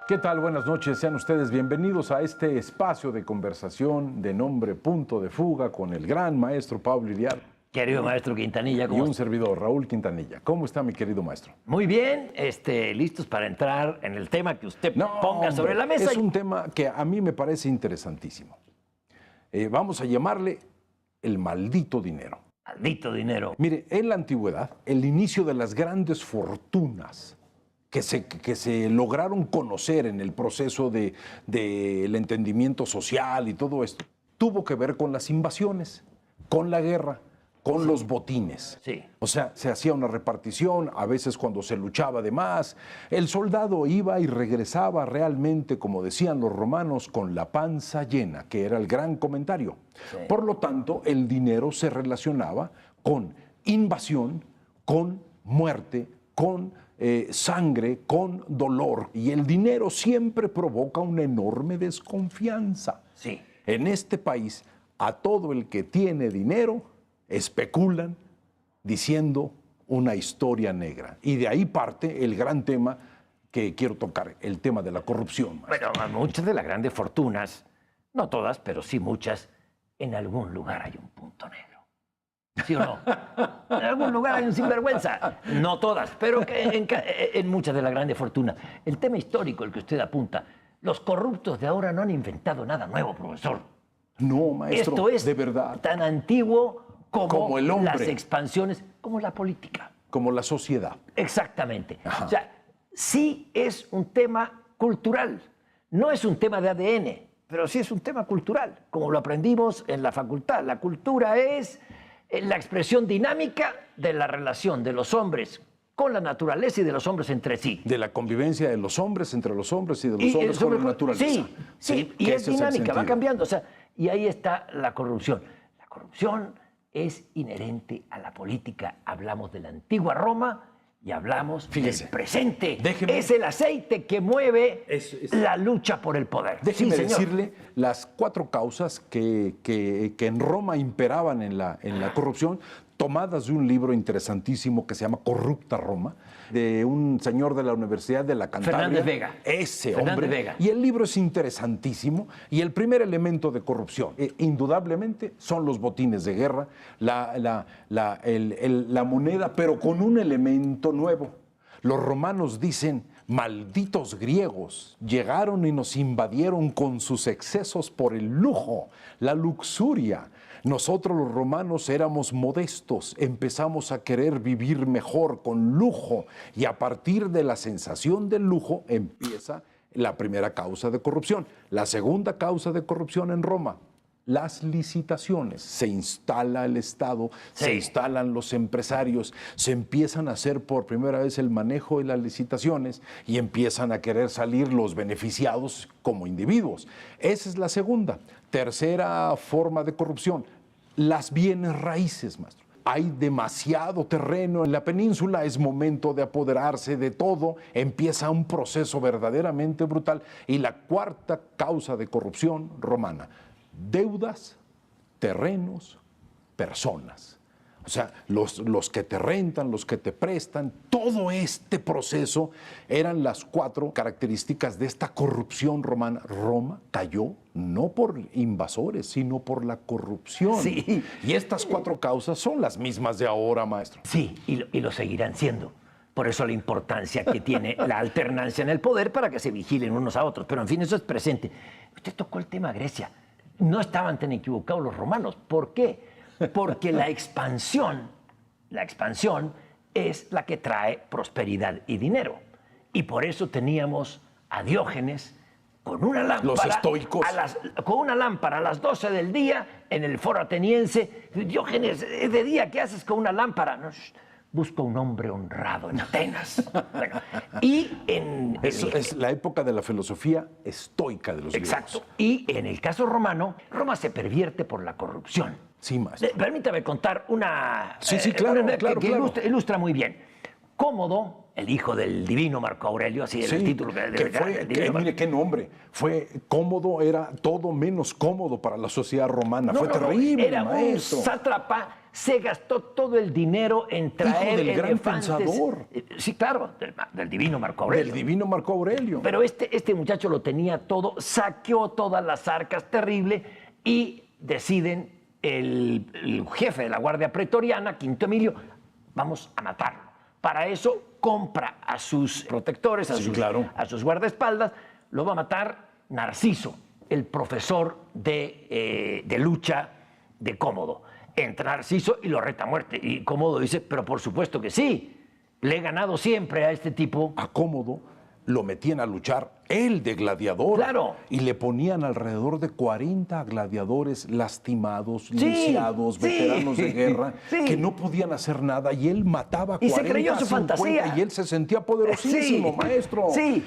¿Qué tal? Buenas noches. Sean ustedes bienvenidos a este espacio de conversación de nombre Punto de Fuga con el gran maestro Pablo Iriart. Querido maestro Quintanilla, ¿cómo y un está? servidor, Raúl Quintanilla. ¿Cómo está, mi querido maestro? Muy bien, listos para entrar en el tema que usted ponga sobre la mesa. Es un tema que a mí me parece interesantísimo. Vamos a llamarle el maldito dinero. Maldito dinero. Mire, en la antigüedad, el inicio de las grandes fortunas que se lograron conocer en el proceso del entendimiento social y todo esto, tuvo que ver con las invasiones, con la guerra, con los botines. Sí. O sea, se hacía una repartición, a veces cuando se luchaba de más, el soldado iba y regresaba realmente, como decían los romanos, con la panza llena, que era el gran comentario. Sí. Por lo tanto, el dinero se relacionaba con invasión, con muerte, con sangre, con dolor. Y el dinero siempre provoca una enorme desconfianza. Sí. En este país, a todo el que tiene dinero, especulan diciendo una historia negra. Y de ahí parte el gran tema que quiero tocar, el tema de la corrupción. Bueno, muchas de las grandes fortunas, no todas, pero sí muchas, en algún lugar hay un punto negro. ¿Sí o no? En algún lugar hay un sinvergüenza. No todas, pero en muchas de las grandes fortunas. El tema histórico, el que usted apunta, los corruptos de ahora no han inventado nada nuevo, profesor. No, maestro, Esto es de verdad. tan antiguo como el hombre, las expansiones, como la política. como la sociedad. Exactamente. Ajá. O sea, sí es un tema cultural. No es un tema de ADN, pero sí es un tema cultural, como lo aprendimos en la facultad. La cultura es la expresión dinámica de la relación de los hombres con la naturaleza y de los hombres entre sí. De la convivencia de los hombres, entre los hombres y de los hombres con la naturaleza. Sí, y que es ese el dinámica, va sentido. cambiando. O sea, y ahí está la corrupción. La corrupción es inherente a la política. Hablamos de la antigua Roma y hablamos Fíjese, del presente. déjeme- Es el aceite que mueve la lucha por el poder. Déjeme Sí, señor. decirle las 4 causas que en Roma imperaban en la corrupción, tomadas de un libro interesantísimo que se llama Corrupta Roma, de un señor de la Universidad de la Cantabria. Fernández Vega. Ese Fernández hombre. Vega. Y el libro es interesantísimo. Y el primer elemento de corrupción, indudablemente, son los botines de guerra, la moneda, pero con un elemento nuevo. Los romanos dicen: malditos griegos, llegaron y nos invadieron con sus excesos por el lujo, la luxuria. Nosotros los romanos éramos modestos, empezamos a querer vivir mejor, con lujo, y a partir de la sensación del lujo empieza la primera causa de corrupción. La segunda causa de corrupción en Roma: las licitaciones. Se instala el Estado, se instalan los empresarios, se empiezan a hacer por primera vez el manejo de las licitaciones y empiezan a querer salir los beneficiados como individuos. Esa es la segunda. Tercera forma de corrupción: las bienes raíces, maestro. Hay demasiado terreno en la península, es momento de apoderarse de todo, empieza un proceso verdaderamente brutal. Y la cuarta causa de corrupción romana: deudas, terrenos, personas. O sea, los que te rentan, los que te prestan, todo este proceso eran las 4 características de esta corrupción romana. Roma cayó no por invasores, sino por la corrupción. Sí. Y estas 4 causas son las mismas de ahora, maestro. Sí, y lo seguirán siendo. Por eso la importancia que tiene la alternancia en el poder para que se vigilen unos a otros. Pero en fin, eso es presente. Usted tocó el tema Grecia. No estaban tan equivocados los romanos. ¿Por qué? Porque la expansión es la que trae prosperidad y dinero. Y por eso teníamos a Diógenes con una lámpara. Los estoicos. Con una lámpara a las 12 del día en el foro ateniense. Diógenes, es de día, ¿qué haces con una lámpara? No, busco un hombre honrado en Atenas. Bueno, y Es la época de la filosofía estoica de los exacto. griegos. Y en el caso romano, Roma se pervierte por la corrupción. Sí, maestro. Permítame contar una... Sí, claro, claro. Ilustra muy bien. Cómodo, el hijo del divino Marco Aurelio, así era el título mire qué nombre. Fue Cómodo, era todo menos cómodo para la sociedad romana. Fue terrible, era maestro. un sátrapa, se gastó todo el dinero en traer Hijo del gran elefantes. pensador. Sí, claro, del divino Marco Aurelio. Del divino Marco Aurelio. Pero este muchacho lo tenía todo, saqueó todas las arcas, terrible, y deciden el jefe de la Guardia Pretoriana, Quinto Emilio, vamos a matarlo. Para eso compra a sus protectores, a sus guardaespaldas, lo va a matar Narciso, el profesor de lucha de Cómodo. Entra Narciso y lo reta a muerte. Y Cómodo dice, pero por supuesto que sí, le he ganado siempre a este tipo. A Cómodo lo metían a luchar él de gladiador. Claro. Y le ponían alrededor de 40 gladiadores lastimados, lisiados, veteranos de guerra, que no podían hacer nada. Y él mataba a 40, y se creyó su 50, fantasía. y él se sentía poderosísimo, maestro. Sí.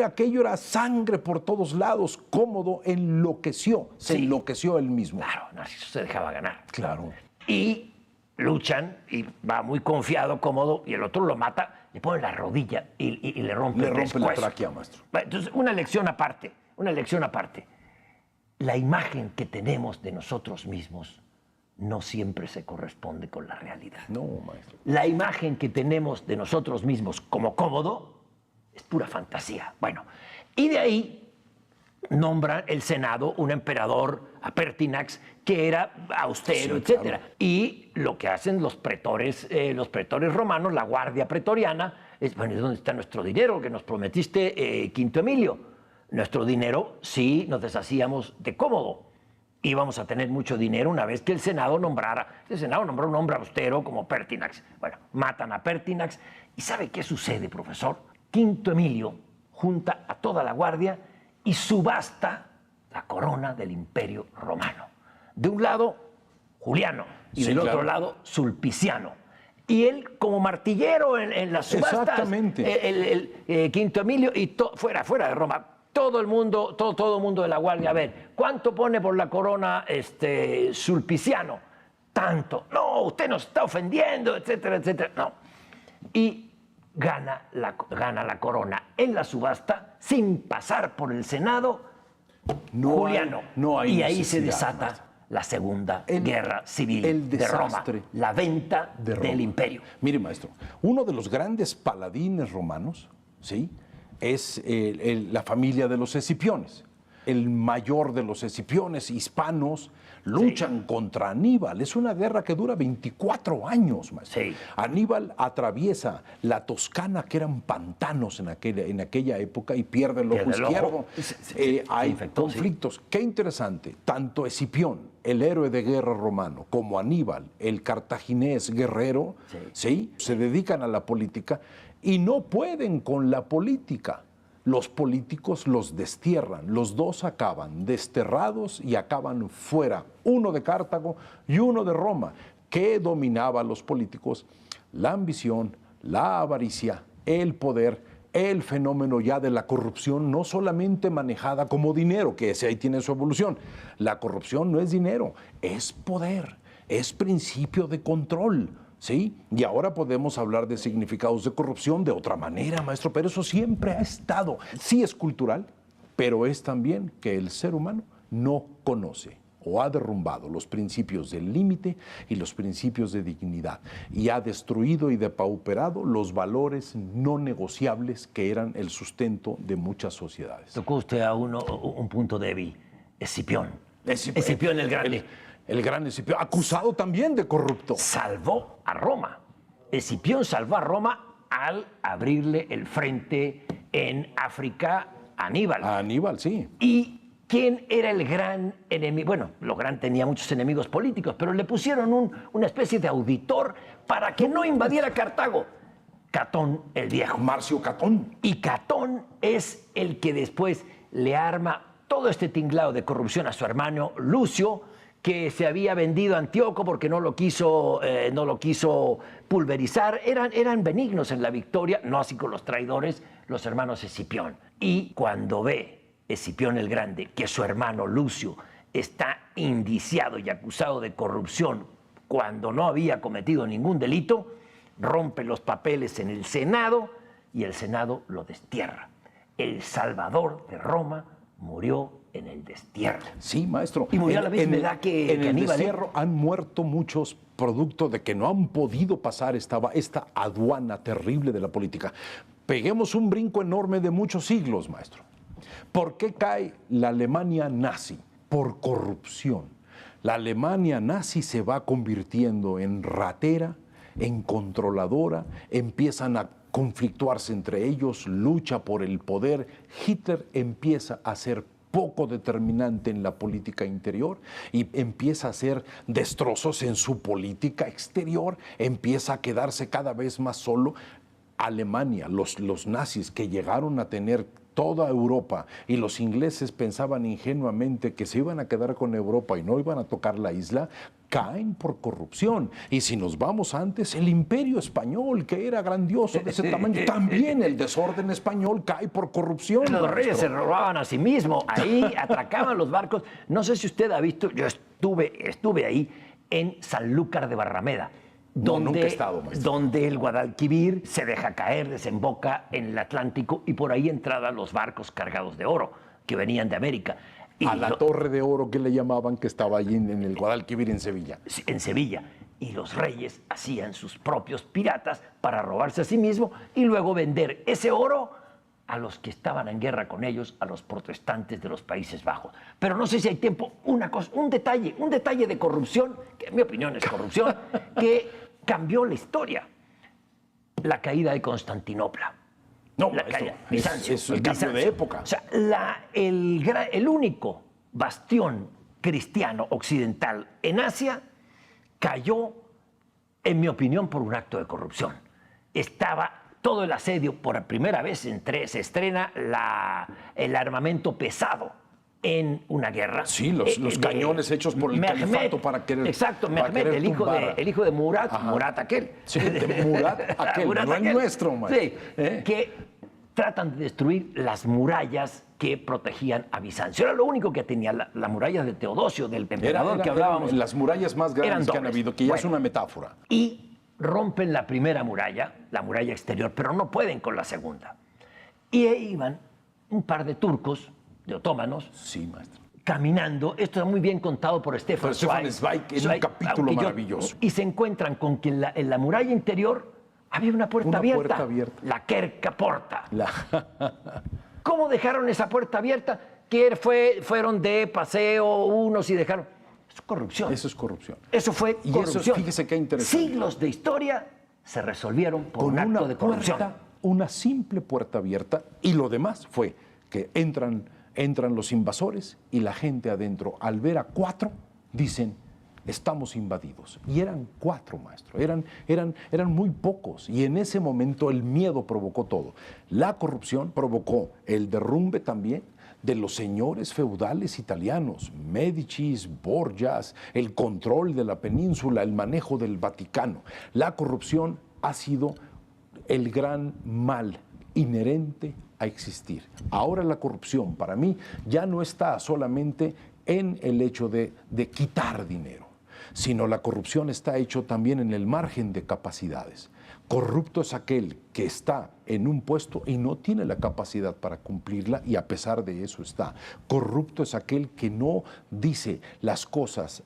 Aquello era sangre por todos lados. Cómodo enloqueció, se enloqueció él mismo. Claro, Narciso se dejaba ganar. Claro. Y luchan, y va muy confiado, Cómodo, y el otro lo mata, le pone la rodilla y le rompe el pescuezo. La tráquea, maestro. Entonces, una lección aparte. La imagen que tenemos de nosotros mismos no siempre se corresponde con la realidad. No, maestro. La imagen que tenemos de nosotros mismos como Cómodo es pura fantasía. Bueno, y de ahí nombra el Senado un emperador, a Pertinax, que era austero, etcétera. Claro. Y lo que hacen los pretores romanos, la guardia pretoriana, es, bueno, ¿dónde está nuestro dinero que nos prometiste, Quinto Emilio? Nuestro dinero, sí, nos deshacíamos de Cómodo. Íbamos a tener mucho dinero una vez que el Senado nombrara. El Senado nombró un hombre austero como Pertinax. Bueno, matan a Pertinax. ¿Y sabe qué sucede, profesor? Quinto Emilio junta a toda la guardia y subasta la corona del Imperio Romano. De un lado, Juliano, y del otro lado, Sulpiciano. Y él, como martillero en las subastas, exactamente, Quinto Emilio, y fuera de Roma, todo el mundo de la guardia, a ver, ¿cuánto pone por la corona Sulpiciano? Tanto. No, usted nos está ofendiendo, etcétera, etcétera. No. Y gana la corona en la subasta sin pasar por el Senado Juliano. Y ahí se desata la Segunda Guerra Civil de Roma, la venta del imperio. Mire, maestro, uno de los grandes paladines romanos, ¿sí?, es la familia de los Escipiones. El mayor de los Escipiones hispanos luchan contra Aníbal. Es una guerra que dura 24 años, maestro. Sí. Aníbal atraviesa la Toscana, que eran pantanos en aquella época, y pierde el ojo izquierdo. Hay conflictos. Qué interesante. Tanto Escipión, el héroe de guerra romano, como Aníbal, el cartaginés guerrero, ¿sí?, se dedican a la política y no pueden con la política. Los políticos los destierran, los dos acaban desterrados y acaban fuera, uno de Cartago y uno de Roma. ¿Qué dominaba a los políticos? La ambición, la avaricia, el poder, el fenómeno ya de la corrupción, no solamente manejada como dinero, que ese ahí tiene su evolución. La corrupción no es dinero, es poder, es principio de control. ¿Sí? Y ahora podemos hablar de significados de corrupción de otra manera, maestro, pero eso siempre ha estado. Sí es cultural, pero es también que el ser humano no conoce o ha derrumbado los principios del límite y los principios de dignidad y ha destruido y depauperado los valores no negociables que eran el sustento de muchas sociedades. Tocó usted a un punto débil, Escipión. Escipión el Grande. El gran Escipión, acusado también de corrupto. Salvó a Roma. Escipión salvó a Roma al abrirle el frente en África a Aníbal. A Aníbal, sí. ¿Y quién era el gran enemigo? Bueno, Lográn tenía muchos enemigos políticos, pero le pusieron una especie de auditor para que no invadiera Cartago. Catón el Viejo. Marcio Catón. Y Catón es el que después le arma todo este tinglado de corrupción a su hermano Lucio, que se había vendido a Antíoco porque no lo quiso pulverizar. Eran benignos en la victoria, no así con los traidores, los hermanos Escipión. Y cuando ve Escipión el Grande que su hermano Lucio está indiciado y acusado de corrupción cuando no había cometido ningún delito, rompe los papeles en el Senado y el Senado lo destierra. El Salvador de Roma murió en el destierro. Sí, maestro. Y murió a la misma edad que en el Aníbal. destierro han muerto muchos producto de que no han podido pasar esta aduana terrible de la política. Peguemos un brinco enorme de muchos siglos, maestro. ¿Por qué cae la Alemania nazi? Por corrupción. La Alemania nazi se va convirtiendo en ratera, en controladora, empiezan a conflictuarse entre ellos, lucha por el poder. Hitler empieza a ser poco determinante en la política interior y empieza a hacer destrozos en su política exterior, empieza a quedarse cada vez más solo. Alemania, los nazis que llegaron a tener toda Europa y los ingleses pensaban ingenuamente que se iban a quedar con Europa y no iban a tocar la isla, caen por corrupción. Y si nos vamos antes, el imperio español, que era grandioso de ese tamaño, también el desorden español cae por corrupción. Los reyes se robaban a sí mismos, ahí atracaban los barcos. No sé si usted ha visto, yo estuve ahí en Sanlúcar de Barrameda. Nunca he estado, maestro. Donde el Guadalquivir se deja caer, desemboca en el Atlántico y por ahí entraban los barcos cargados de oro que venían de América. Y a la Torre de Oro que le llamaban, que estaba allí en el Guadalquivir en Sevilla. En Sevilla. Y los reyes hacían sus propios piratas para robarse a sí mismos y luego vender ese oro a los que estaban en guerra con ellos, a los protestantes de los Países Bajos. Pero no sé si hay tiempo, un detalle de corrupción, que en mi opinión es corrupción, que cambió la historia. La caída de Constantinopla. No, la caída, Bizancio. Es el cambio de época. O sea, el único bastión cristiano occidental en Asia cayó, en mi opinión, por un acto de corrupción. Estaba todo el asedio, por primera vez se estrena el armamento pesado en una guerra. Sí, los cañones hechos por el califato para querer. Exacto, para Mehmed, querer el hijo de Murat, Ajá. Murat aquel. Sí, de Murat aquel, Murat no aquel. el nuestro, man. Sí, que tratan de destruir las murallas que protegían a Bizancio. Era lo único que tenía la muralla de Teodosio, del emperador que hablábamos. Eran las murallas más grandes que han habido, que ya es una metáfora. Y rompen la primera muralla, la muralla exterior, pero no pueden con la segunda. Y ahí iban un par de turcos, de otomanos, sí, maestro, caminando. Esto está muy bien contado por Stefan Zweig en un capítulo maravilloso. Y se encuentran con que en la muralla interior había una puerta abierta. La Querca Porta. ¿Cómo dejaron esa puerta abierta? Que fueron de paseo unos y dejaron. Eso es corrupción. Eso es corrupción. Eso fue corrupción. Y eso, fíjese qué interesante. Siglos de historia se resolvieron por un acto de corrupción. Una simple puerta abierta, y lo demás fue que entran los invasores y la gente adentro, al ver a 4, dicen, estamos invadidos. Y eran 4, maestro, eran muy pocos. Y en ese momento el miedo provocó todo. La corrupción provocó el derrumbe también de los señores feudales italianos, Médicis, Borgias, el control de la península, el manejo del Vaticano. La corrupción ha sido el gran mal inherente a existir. Ahora la corrupción, para mí, ya no está solamente en el hecho de quitar dinero, sino la corrupción está hecho también en el margen de capacidades. Corrupto es aquel que está en un puesto y no tiene la capacidad para cumplirla y a pesar de eso está. Corrupto es aquel que no dice las cosas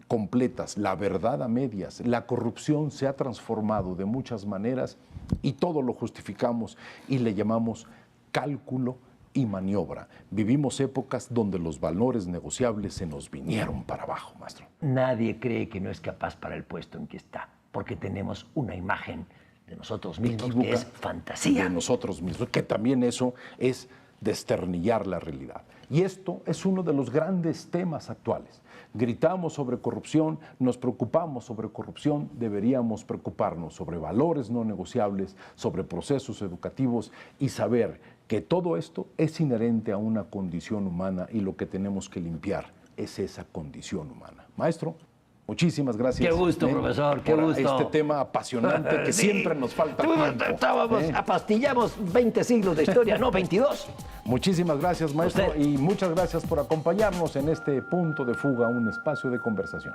completas, la verdad a medias. La corrupción se ha transformado de muchas maneras y todo lo justificamos y le llamamos cálculo y maniobra. Vivimos épocas donde los valores negociables se nos vinieron para abajo, maestro. Nadie cree que no es capaz para el puesto en que está, porque tenemos una imagen de nosotros mismos que es fantasía. De nosotros mismos, que también eso es desternillar la realidad. Y esto es uno de los grandes temas actuales. Gritamos sobre corrupción, nos preocupamos sobre corrupción, deberíamos preocuparnos sobre valores no negociables, sobre procesos educativos y saber que todo esto es inherente a una condición humana y lo que tenemos que limpiar es esa condición humana. Maestro, muchísimas gracias. Qué gusto, profesor, qué gusto. Este tema apasionante que Sí. siempre nos falta tiempo. Apastillamos 20 siglos de historia, no 22. Muchísimas gracias, maestro, Usted. y muchas gracias por acompañarnos en este punto de fuga, un espacio de conversación.